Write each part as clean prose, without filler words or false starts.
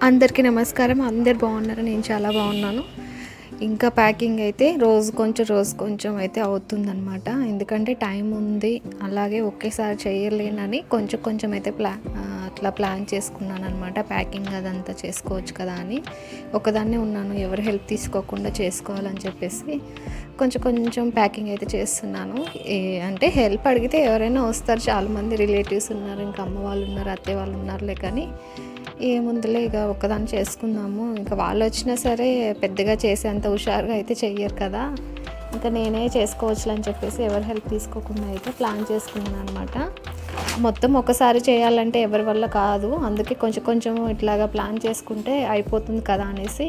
అందరికీ నమస్కారం. అందరు బాగున్నారు, నేను చాలా బాగున్నాను. ఇంకా ప్యాకింగ్ అయితే రోజు కొంచెం అయితే అవుతుందన్నమాట. ఎందుకంటే టైం ఉంది, అలాగే ఒకేసారి చేయలేనని కొంచెం అయితే అట్లా ప్లాన్ చేసుకున్నాను అనమాట. ప్యాకింగ్ అదంతా చేసుకోవచ్చు కదా అని ఒకదాన్నే ఉన్నాను, ఎవరు హెల్ప్ తీసుకోకుండా చేసుకోవాలని చెప్పేసి కొంచెం ప్యాకింగ్ అయితే చేస్తున్నాను. అంటే హెల్ప్ అడిగితే ఎవరైనా వస్తారు, చాలామంది రిలేటివ్స్ ఉన్నారు, ఇంకా అమ్మ వాళ్ళు ఉన్నారు, అత్తయ్య వాళ్ళు ఉన్నారులే. కానీ ఏముందిలే ఇక ఒక్కదాన్ని చేసుకుందాము, ఇంకా వాళ్ళు వచ్చినా సరే పెద్దగా చేసేంత హుషారుగా అయితే చెయ్యరు కదా, ఇంకా నేనే చేసుకోవచ్చులే అని చెప్పేసి ఎవరి హెల్ప్ తీసుకోకుండా అయితే ప్లాన్ చేసుకున్నాను అనమాట. మొత్తం ఒకసారి చేయాలంటే ఎవరి వల్ల కాదు, అందుకే కొంచెం ఇట్లాగా ప్లాన్ చేసుకుంటే అయిపోతుంది కదా అనేసి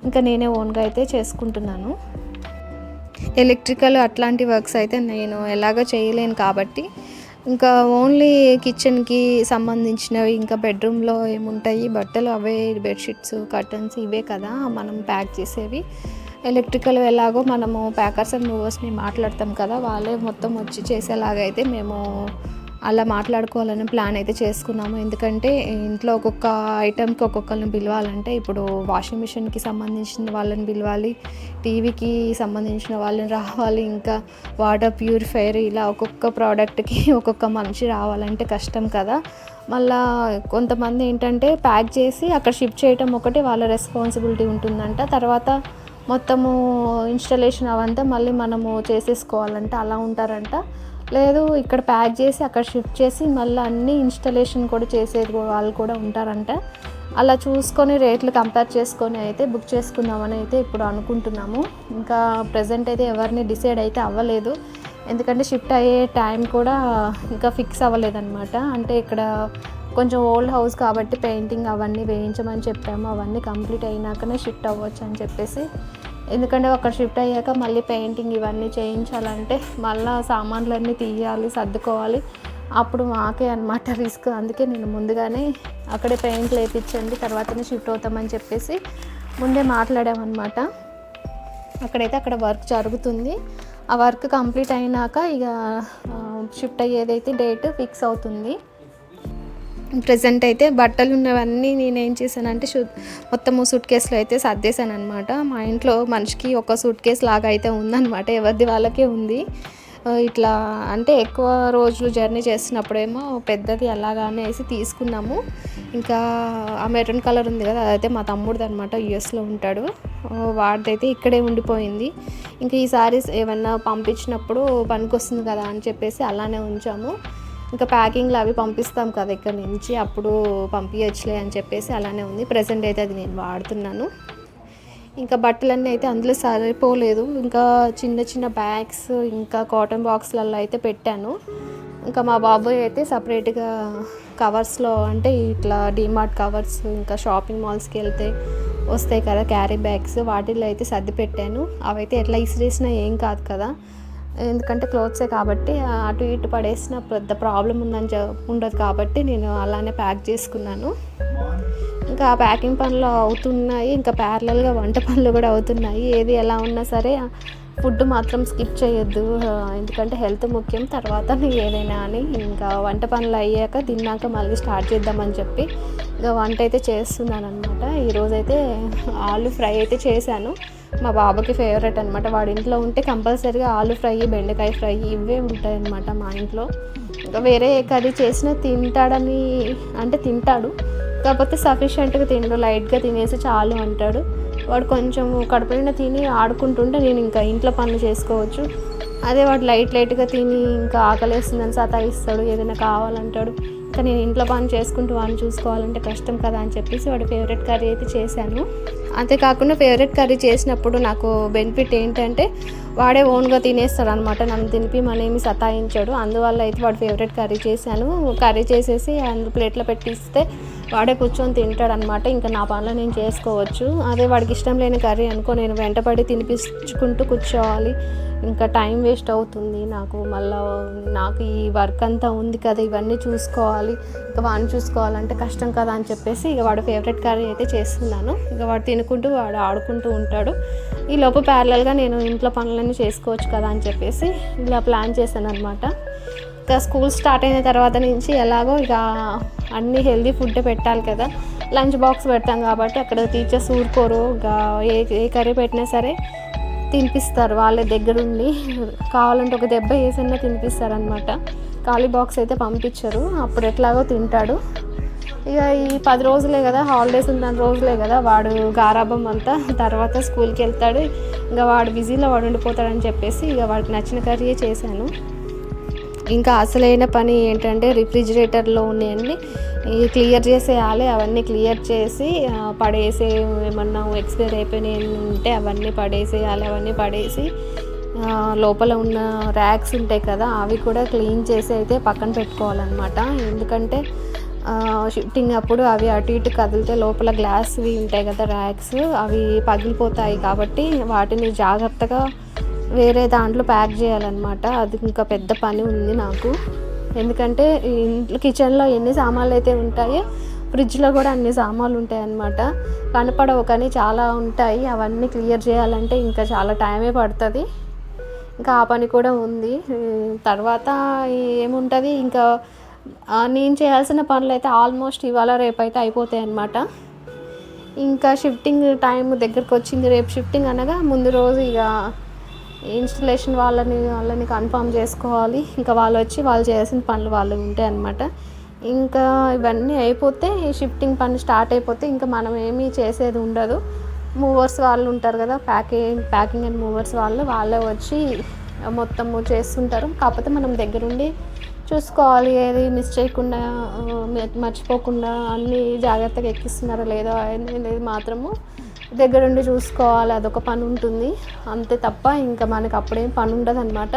ఇంకా నేనే ఓన్గా అయితే చేసుకుంటున్నాను. ఎలక్ట్రికల్ అట్లాంటి వర్క్స్ అయితే నేను ఎలాగో చేయలేను కాబట్టి ఇంకా ఓన్లీ కిచెన్కి సంబంధించినవి, ఇంకా బెడ్రూమ్లో ఏముంటాయి బట్టలు అవే, బెడ్షీట్స్, కర్టన్స్ ఇవే కదా మనం ప్యాక్ చేసేవి. ఎలక్ట్రికల్ ఎలాగో మనము ప్యాకర్స్ అండ్ మూవర్స్ని మాట్లాడతాం కదా, వాళ్ళే మొత్తం వచ్చి చేసేలాగైతే మేము అలా మాట్లాడుకోవాలని ప్లాన్ అయితే చేసుకున్నాము. ఎందుకంటే ఇంట్లో ఒక్కొక్క ఐటెంకి ఒక్కొక్కరిని పిలవాలంటే, ఇప్పుడు వాషింగ్ మిషన్కి సంబంధించిన వాళ్ళని పిలవాలి, టీవీకి సంబంధించిన వాళ్ళని రావాలి, ఇంకా వాటర్ ప్యూరిఫైయర్, ఇలా ఒక్కొక్క ప్రోడక్ట్కి ఒక్కొక్క మనిషి రావాలంటే కష్టం కదా. మళ్ళా కొంతమంది ఏంటంటే ప్యాక్ చేసి అక్కడ షిఫ్ట్ చేయటం ఒకటి వాళ్ళ రెస్పాన్సిబిలిటీ ఉంటుందంట, తర్వాత మొత్తము ఇన్స్టలేషన్ అవంతా మళ్ళీ మనము చేసేసుకోవాలంట, అలా ఉంటారంట. లేదు, ఇక్కడ ప్యాక్ చేసి అక్కడ షిఫ్ట్ చేసి మళ్ళీ అన్ని ఇన్స్టలేషన్ కూడా చేసేది వాళ్ళు కూడా ఉంటారంట. అలా చూసుకొని రేట్లు కంపేర్ చేసుకొని అయితే బుక్ చేసుకుందామని అయితే ఇప్పుడు అనుకుంటున్నాము. ఇంకా ప్రజెంట్ అయితే ఎవరిని డిసైడ్ అయితే అవ్వలేదు, ఎందుకంటే షిఫ్ట్ అయ్యే టైం కూడా ఇంకా ఫిక్స్ అవ్వలేదన్నమాట. అంటే ఇక్కడ కొంచెం ఓల్డ్ హౌస్ కాబట్టి పెయింటింగ్ అవన్నీ వేయించమని చెప్పాము, అవన్నీ కంప్లీట్ అయినాకనే షిఫ్ట్ అవ్వచ్చు అని చెప్పేసి. ఎందుకంటే అక్కడ షిఫ్ట్ అయ్యాక మళ్ళీ పెయింటింగ్ ఇవన్నీ చేయించాలంటే మళ్ళీ సామాన్లన్నీ తీయాలి, సర్దుకోవాలి, అప్పుడు మాకే అనమాట రిస్క్. అందుకే నేను ముందుగానే అక్కడే పెయింట్లు వేయించండి, తర్వాతనే షిఫ్ట్ అవుతామని చెప్పేసి ముందే మాట్లాడామన్నమాట. అక్కడ వర్క్ జరుగుతుంది, ఆ వర్క్ కంప్లీట్ అయినాక ఇక షిఫ్ట్ అయ్యేదైతే డేట్ ఫిక్స్ అవుతుంది. ప్రజెంట్ అయితే బట్టలు ఉన్నవన్నీ నేనేం చేశానంటే మొత్తము సూట్ కేసులో అయితే సర్దేశాను అనమాట. మా ఇంట్లో మనిషికి ఒక సూట్ కేసు లాగా అయితే ఉందన్నమాట, ఎవరిది వాళ్ళకే ఉంది. ఇట్లా అంటే ఎక్కువ రోజులు జర్నీ చేస్తున్నప్పుడేమో పెద్దది అలాగానే వేసి తీసుకున్నాము. ఇంకా ఆ మెరూన్ కలర్ ఉంది కదా, అదైతే మా తమ్ముడిది అనమాట, యూఎస్లో ఉంటాడు, వాడిదైతే ఇక్కడే ఉండిపోయింది. ఇంకా ఈ సారీస్ ఏమన్నా పంపించినప్పుడు పనికొస్తుంది కదా అని చెప్పేసి అలానే ఉంచాము. ఇంకా ప్యాకింగ్లు అవి పంపిస్తాం కదా ఇక్కడ నుంచి, అప్పుడు పంపించచ్చులే అని చెప్పేసి అలానే ఉంది. ప్రజెంట్ అయితే అది నేను వాడుతున్నాను. ఇంకా బట్టలన్నీ అయితే అందులో సరిపోలేదు, ఇంకా చిన్న బ్యాగ్స్, ఇంకా కాటన్ బాక్స్లలో అయితే పెట్టాను. ఇంకా మా బాబాయ్ అయితే సపరేట్గా కవర్స్లో, అంటే ఇట్లా డీమార్ట్ కవర్స్, ఇంకా షాపింగ్ మాల్స్కి వెళ్తే వస్తాయి కదా క్యారీ బ్యాగ్స్, వాటిల్లో అయితే సర్ది పెట్టాను. అవైతే ఎట్లా ఇసిరేసినా ఏం కాదు కదా, ఎందుకంటే క్లోత్సే కాబట్టి అటు ఇటు పడేసిన పెద్ద ప్రాబ్లం ఉండదు కాబట్టి నేను అలానే ప్యాక్ చేసుకున్నాను. ఇంకా ఆ ప్యాకింగ్ పనులు అవుతున్నాయి, ఇంకా ప్యారలల్గా వంట పనులు కూడా అవుతున్నాయి. ఏది ఎలా ఉన్నా సరే ఫుడ్ మాత్రం స్కిప్ చేయొద్దు, ఎందుకంటే హెల్త్ ముఖ్యం, తర్వాత ఏదైనా అని. ఇంకా వంట పనులు అయ్యాక తిన్నాక మళ్ళీ స్టార్ట్ చేద్దామని చెప్పి ఇంకా వంట అయితే చేస్తున్నాను అనమాట. ఈరోజైతే ఆలు ఫ్రై అయితే చేశాను, మా బాబాకి ఫేవరెట్ అనమాట. వాడి ఇంట్లో ఉంటే కంపల్సరీగా ఆలు ఫ్రై, బెండకాయ ఫ్రై ఇవే ఉంటాయి అన్నమాట మా ఇంట్లో. ఇంకా వేరే కర్రీ చేసినా తింటాడని అంటే తింటాడు, కాకపోతే సఫిషియెంట్గా తిండు, లైట్గా తినేసి చాలు అంటాడు. వాడు కొంచెం కడుపున తిని ఆడుకుంటుంటే నేను ఇంకా ఇంట్లో పనులు చేసుకోవచ్చు. అదే వాడు లైట్గా తిని ఇంకా ఆకలేస్తుందని సతాయిస్తాడు, ఏదైనా కావాలంటాడు. ఇంకా నేను ఇంట్లో పని చేసుకుంటూ వాడిని చూసుకోవాలంటే కష్టం కదా అని చెప్పేసి వాడి ఫేవరెట్ కర్రీ అయితే చేశాను. అంతేకాకుండా ఫేవరెట్ కర్రీ చేసినప్పుడు నాకు బెనిఫిట్ ఏంటంటే వాడే ఓన్గా తినేస్తాడు అనమాట, నన్ను తినిపిమనేమి సతాయించాడు. అందువల్ల అయితే వాడు ఫేవరెట్ కర్రీ చేశాను. కర్రీ చేసేసి ప్లేట్లో పెట్టిస్తే వాడే కూర్చొని తింటాడు అనమాట. ఇంకా నా పనులు నేను చేసుకోవచ్చు. అదే వాడికి ఇష్టం లేని కర్రీ అనుకో, నేను వెంటపడి తినిపించుకుంటూ కూర్చోవాలి, ఇంకా టైం వేస్ట్ అవుతుంది నాకు. మళ్ళీ నాకు ఈ వర్క్ అంతా ఉంది కదా, ఇవన్నీ చూసుకోవాలి, ఇంకా వాడిని చూసుకోవాలంటే కష్టం కదా అని చెప్పేసి ఇక వాడు ఫేవరెట్ కర్రీ అయితే చేస్తున్నాను. ఇక వాడు తినుకుంటూ వాడు ఆడుకుంటూ ఉంటాడు. ఈ లోపు ప్యారలల్గా నేను ఇంట్లో పనులన్నీ చేసుకోవచ్చు కదా అని చెప్పేసి ఇలా ప్లాన్ చేశాను అనమాట. ఇంకా స్కూల్ స్టార్ట్ అయిన తర్వాత నుంచి ఎలాగో ఇక అన్నీ హెల్దీ ఫుడ్ పెట్టాలి కదా, లంచ్ బాక్స్ పెడతాం కాబట్టి అక్కడ టీచర్స్ ఊరుకోరు, ఏ కర్రీ పెట్టినా సరే తినిపిస్తారు వాళ్ళే దగ్గరుండి. కావాలంటే ఒక దెబ్బ వేసన్నా తినిపిస్తారు అనమాట. ఖాళీ బాక్స్ అయితే పంపించరు. అప్పుడు ఎట్లాగో తింటాడు. ఇక ఈ 10 రోజులే కదా, హాలిడేస్ ఉన్న రోజులే కదా వాడు గారాబం అంతా. తర్వాత స్కూల్కి వెళ్తాడు, ఇంకా వాడు బిజీలో వాడు ఉండిపోతాడని చెప్పేసి ఇక వాడికి నచ్చిన కర్రీయే చేశాను. ఇంకా అసలైన పని ఏంటంటే రిఫ్రిజిరేటర్లో ఉన్నాయండి క్లియర్ చేసేయాలి. అవన్నీ క్లియర్ చేసి పడేసే ఏమన్నా ఎక్స్పైర్ అయిపోయినాయి ఉంటే అవన్నీ పడేసేయాలి. అవన్నీ పడేసి లోపల ఉన్న ర్యాక్స్ ఉంటాయి కదా, అవి కూడా క్లీన్ చేసి అయితే పక్కన పెట్టుకోవాలన్నమాట. ఎందుకంటే షిఫ్టింగ్ అప్పుడు అవి అటు ఇటు కదిలితే లోపల గ్లాస్వి ఉంటాయి కదా ర్యాక్స్, అవి పగిలిపోతాయి. కాబట్టి వాటిని జాగ్రత్తగా వేరే దాంట్లో ప్యాక్ చేయాలన్నమాట. అది ఇంకా పెద్ద పని ఉంది నాకు. ఎందుకంటే ఇంట్లో కిచెన్లో ఎన్ని సామాన్లు అయితే ఉంటాయో ఫ్రిడ్జ్లో కూడా అన్ని సామాన్లు ఉంటాయి అన్నమాట. కనపడవు కానీ చాలా ఉంటాయి. అవన్నీ క్లియర్ చేయాలంటే ఇంకా చాలా టైమే పడుతుంది. ఇంకా ఆ పని కూడా ఉంది. తర్వాత ఏముంటుంది, ఇంకా నేను చేయాల్సిన పనులు అయితే ఆల్మోస్ట్ ఇవాళ రేపైతే అయిపోతాయి అన్నమాట. ఇంకా షిఫ్టింగ్ టైం దగ్గరకు వచ్చింది. రేపు షిఫ్టింగ్ అనగా ముందు రోజు ఇక ఇన్స్టలేషన్ వాళ్ళని కన్ఫర్మ్ చేసుకోవాలి. ఇంకా వాళ్ళు వచ్చి వాళ్ళు చేయాల్సిన పనులు వాళ్ళు ఉంటాయి అన్నమాట. ఇంకా ఇవన్నీ అయిపోతే షిఫ్టింగ్ పని స్టార్ట్ అయిపోతే ఇంకా మనం ఏమీ చేసేది ఉండదు. మూవర్స్ వాళ్ళు ఉంటారు కదా, ప్యాకింగ్ అండ్ మూవర్స్ వాళ్ళే వచ్చి మొత్తము చేస్తుంటారు. కాకపోతే మనం దగ్గరుండి చూసుకోవాలి, ఏది మిస్ చేయకుండా మర్చిపోకుండా అన్నీ జాగ్రత్తగా ఎక్కిస్తున్నారో లేదో అనేది మాత్రము దగ్గరుండి చూసుకోవాలి. అదొక పని ఉంటుంది అంతే తప్ప ఇంకా మనకు అప్పుడేం పని ఉండదు అనమాట.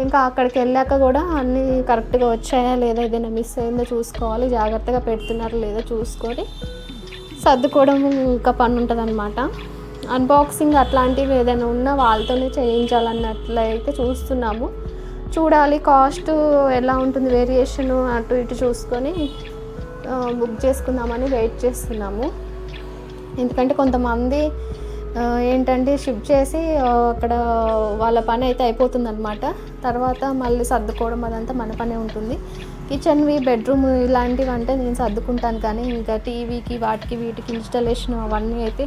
ఇంకా అక్కడికి వెళ్ళాక కూడా అన్నీ కరెక్ట్గా వచ్చాయా లేదా, ఏదైనా మిస్ అయిందో చూసుకోవాలి. జాగ్రత్తగా పెడుతున్నారో లేదో చూసుకొని సర్దుకోవడం ఇంకా పని ఉంటుంది అనమాట. అన్బాక్సింగ్ అట్లాంటివి ఏదైనా ఉన్నా వాళ్ళతోనే చేయించాలన్నట్లయితే చూస్తున్నాము. చూడాలి కాస్ట్ ఎలా ఉంటుంది, వేరియేషను అటు ఇటు చూసుకొని బుక్ చేసుకుందామని వెయిట్ చేస్తున్నాము. ఎందుకంటే కొంతమంది ఏంటంటే షిఫ్ట్ చేసి అక్కడ వాళ్ళ పని అయితే అయిపోతుందన్నమాట. తర్వాత మళ్ళీ సర్దుకోవడం అదంతా మన పనే ఉంటుంది. కిచెన్వి, బెడ్రూమ్ ఇలాంటివి అంటే నేను సర్దుకుంటాను, కానీ ఇంకా టీవీకి వీటికి ఇన్స్టాలేషన్ అవన్నీ అయితే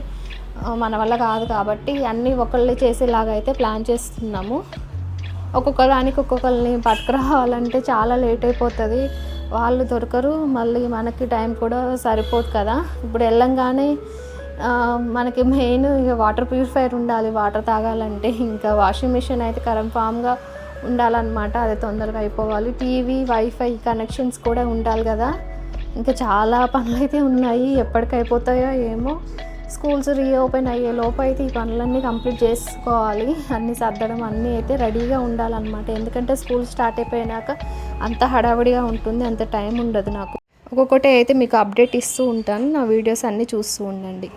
మన వల్ల కాదు. కాబట్టి అన్నీ ఒకళ్ళే చేసేలాగా అయితే ప్లాన్ చేస్తున్నాము. ఒక్కొక్కరిని పట్టుకురావాలంటే చాలా లేట్ అయిపోతుంది. వాళ్ళు దొరకరు, మళ్ళీ మనకి టైం కూడా సరిపోదు కదా. ఇప్పుడు వెళ్ళంగానే మనకి మెయిన్ ఇక వాటర్ ప్యూరిఫైయర్ ఉండాలి వాటర్ తాగాలంటే. ఇంకా వాషింగ్ మిషన్ అయితే కన్ఫామ్గా ఉండాలన్నమాట, అది తొందరగా అయిపోవాలి. టీవీ, వైఫై కనెక్షన్స్ కూడా ఉండాలి కదా. ఇంకా చాలా పనులు అయితే ఉన్నాయి, ఎప్పటికైపోతాయో ఏమో. స్కూల్స్ రీఓపెన్ అయ్యే లోపు అయితే ఈ పనులన్నీ కంప్లీట్ చేసుకోవాలి. అన్నీ సర్దడం అన్నీ అయితే రెడీగా ఉండాలన్నమాట. ఎందుకంటే స్కూల్ స్టార్ట్ అయిపోయినాక అంత హడావిడిగా ఉంటుంది, అంత టైం ఉండదు నాకు. ఒక్కొక్కటి అయితే మీకు అప్డేట్ ఇస్తూ ఉంటాను. నా వీడియోస్ అన్నీ చూస్తూ ఉండండి.